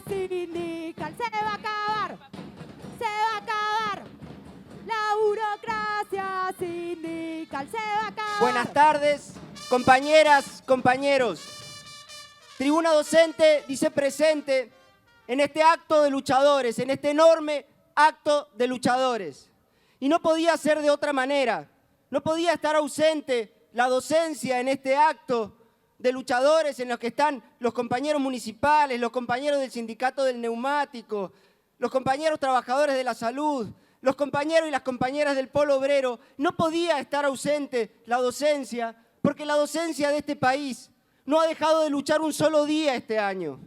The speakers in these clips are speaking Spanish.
sindical. Se va a acabar. Se va a acabar. La burocracia sindical se va a acabar. Buenas tardes, compañeras, compañeros. Tribuna Docente dice presente en este acto de luchadores, en este enorme acto de luchadores. Y no podía ser de otra manera, no podía estar ausente la docencia en este acto de luchadores en los que están los compañeros municipales, los compañeros del sindicato del neumático, los compañeros trabajadores de la salud, los compañeros y las compañeras del polo obrero. No podía estar ausente la docencia, porque la docencia de este país no ha dejado de luchar un solo día este año.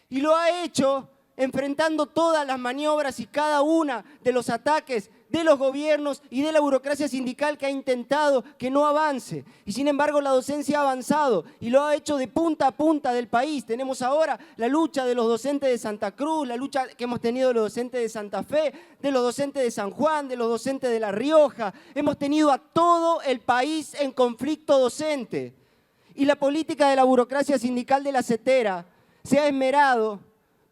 Y lo ha hecho enfrentando todas las maniobras y cada una de los ataques de los gobiernos y de la burocracia sindical que ha intentado que no avance. Y sin embargo la docencia ha avanzado y lo ha hecho de punta a punta del país. Tenemos ahora la lucha de los docentes de Santa Cruz, la lucha que hemos tenido de los docentes de Santa Fe, de los docentes de San Juan, de los docentes de La Rioja. Hemos tenido a todo el país en conflicto docente. Y la política de la burocracia sindical de la CETERA se ha esmerado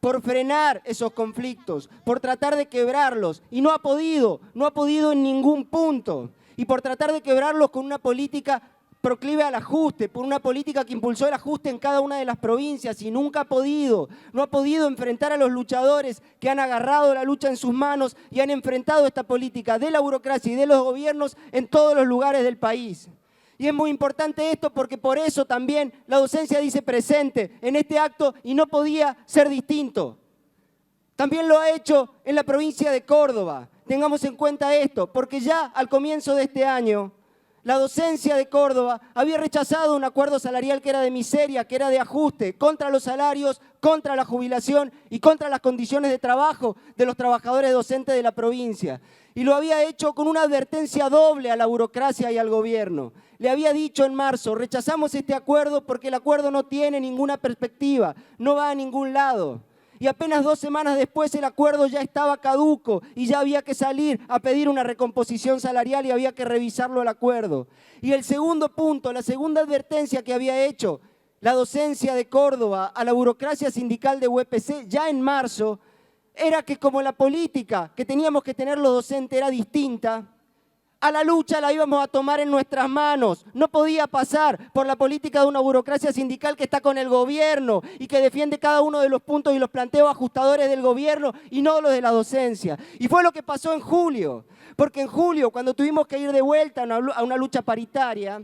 por frenar esos conflictos, por tratar de quebrarlos, y no ha podido en ningún punto, y por tratar de quebrarlos con una política proclive al ajuste, por una política que impulsó el ajuste en cada una de las provincias, y nunca no ha podido enfrentar a los luchadores que han agarrado la lucha en sus manos y han enfrentado esta política de la burocracia y de los gobiernos en todos los lugares del país. Y es muy importante esto porque por eso también la docencia dice presente en este acto y no podía ser distinto. También lo ha hecho en la provincia de Córdoba. Tengamos en cuenta esto, porque ya al comienzo de este año, la docencia de Córdoba había rechazado un acuerdo salarial que era de miseria, que era de ajuste, contra los salarios, contra la jubilación y contra las condiciones de trabajo de los trabajadores docentes de la provincia. Y lo había hecho con una advertencia doble a la burocracia y al gobierno. Le había dicho en marzo, rechazamos este acuerdo porque el acuerdo no tiene ninguna perspectiva, no va a ningún lado. Y apenas 2 semanas después el acuerdo ya estaba caduco y ya había que salir a pedir una recomposición salarial y había que revisarlo el acuerdo. Y el segundo punto, la segunda advertencia que había hecho la docencia de Córdoba a la burocracia sindical de UPC ya en marzo, era que como la política que teníamos que tener los docentes era distinta, a la lucha la íbamos a tomar en nuestras manos. No podía pasar por la política de una burocracia sindical que está con el gobierno y que defiende cada uno de los puntos y los planteos ajustadores del gobierno y no los de la docencia. Y fue lo que pasó en julio, porque en julio, cuando tuvimos que ir de vuelta a una lucha paritaria,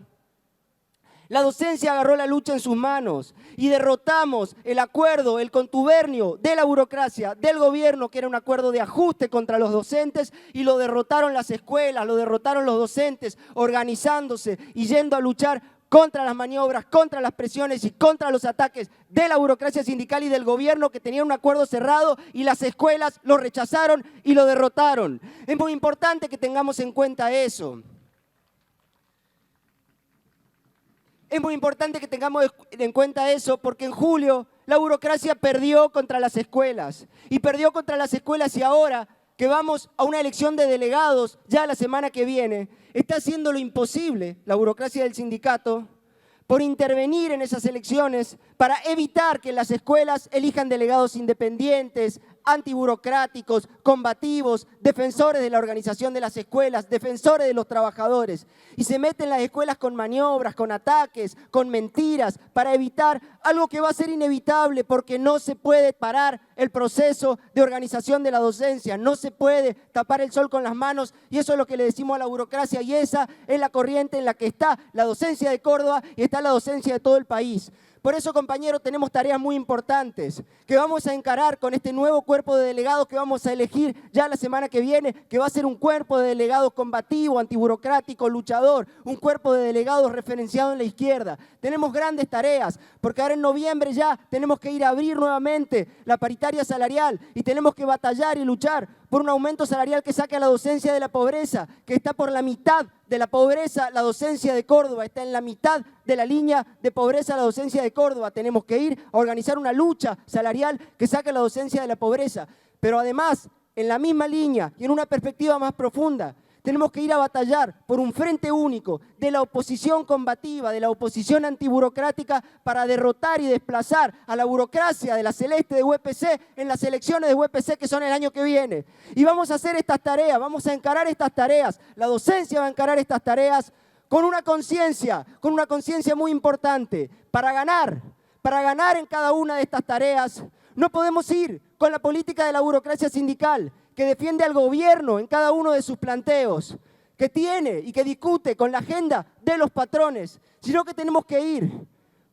la docencia agarró la lucha en sus manos y derrotamos el acuerdo, el contubernio de la burocracia, del gobierno, que era un acuerdo de ajuste contra los docentes, y lo derrotaron las escuelas, lo derrotaron los docentes, organizándose y yendo a luchar contra las maniobras, contra las presiones y contra los ataques de la burocracia sindical y del gobierno, que tenían un acuerdo cerrado y las escuelas lo rechazaron y lo derrotaron. Es muy importante que tengamos en cuenta eso. Es muy importante que tengamos en cuenta eso porque en julio la burocracia perdió contra las escuelas. Y perdió contra las escuelas y ahora que vamos a una elección de delegados ya la semana que viene, está haciendo lo imposible la burocracia del sindicato por intervenir en esas elecciones para evitar que las escuelas elijan delegados independientes, antiburocráticos, combativos, defensores de la organización de las escuelas, defensores de los trabajadores. Y se meten en las escuelas con maniobras, con ataques, con mentiras, para evitar algo que va a ser inevitable porque no se puede parar el proceso de organización de la docencia, no se puede tapar el sol con las manos, y eso es lo que le decimos a la burocracia, y esa es la corriente en la que está la docencia de Córdoba y está la docencia de todo el país. Por eso, compañeros, tenemos tareas muy importantes que vamos a encarar con este nuevo cuerpo de delegados que vamos a elegir ya la semana que viene, que va a ser un cuerpo de delegados combativo, antiburocrático, luchador, un cuerpo de delegados referenciado en la izquierda. Tenemos grandes tareas, porque ahora en noviembre ya tenemos que ir a abrir nuevamente la paritaria salarial y tenemos que batallar y luchar por un aumento salarial que saque a la docencia de la pobreza, que está por la mitad de la pobreza. La docencia de Córdoba está en la mitad de la línea de pobreza. La docencia de Córdoba tenemos que ir a organizar una lucha salarial que saque a la docencia de la pobreza, pero además en la misma línea y en una perspectiva más profunda Tenemos que ir a batallar por un frente único de la oposición combativa, de la oposición antiburocrática para derrotar y desplazar a la burocracia de la Celeste de UPC en las elecciones de UPC que son el año que viene. Y vamos a hacer estas tareas, vamos a encarar estas tareas, la docencia va a encarar estas tareas con una conciencia muy importante. Para ganar en cada una de estas tareas, no podemos ir con la política de la burocracia sindical, que defiende al gobierno en cada uno de sus planteos, que tiene y que discute con la agenda de los patrones, sino que tenemos que ir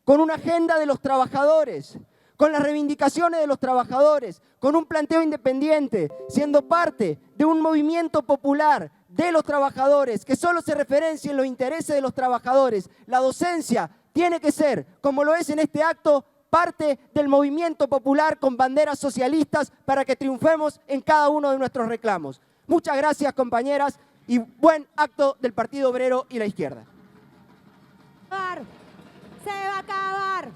con una agenda de los trabajadores, con las reivindicaciones de los trabajadores, con un planteo independiente, siendo parte de un movimiento popular de los trabajadores, que solo se referencia en los intereses de los trabajadores. La docencia tiene que ser, como lo es en este acto, parte del movimiento popular con banderas socialistas para que triunfemos en cada uno de nuestros reclamos. Muchas gracias, compañeras, y buen acto del Partido Obrero y la izquierda. Se va a acabar.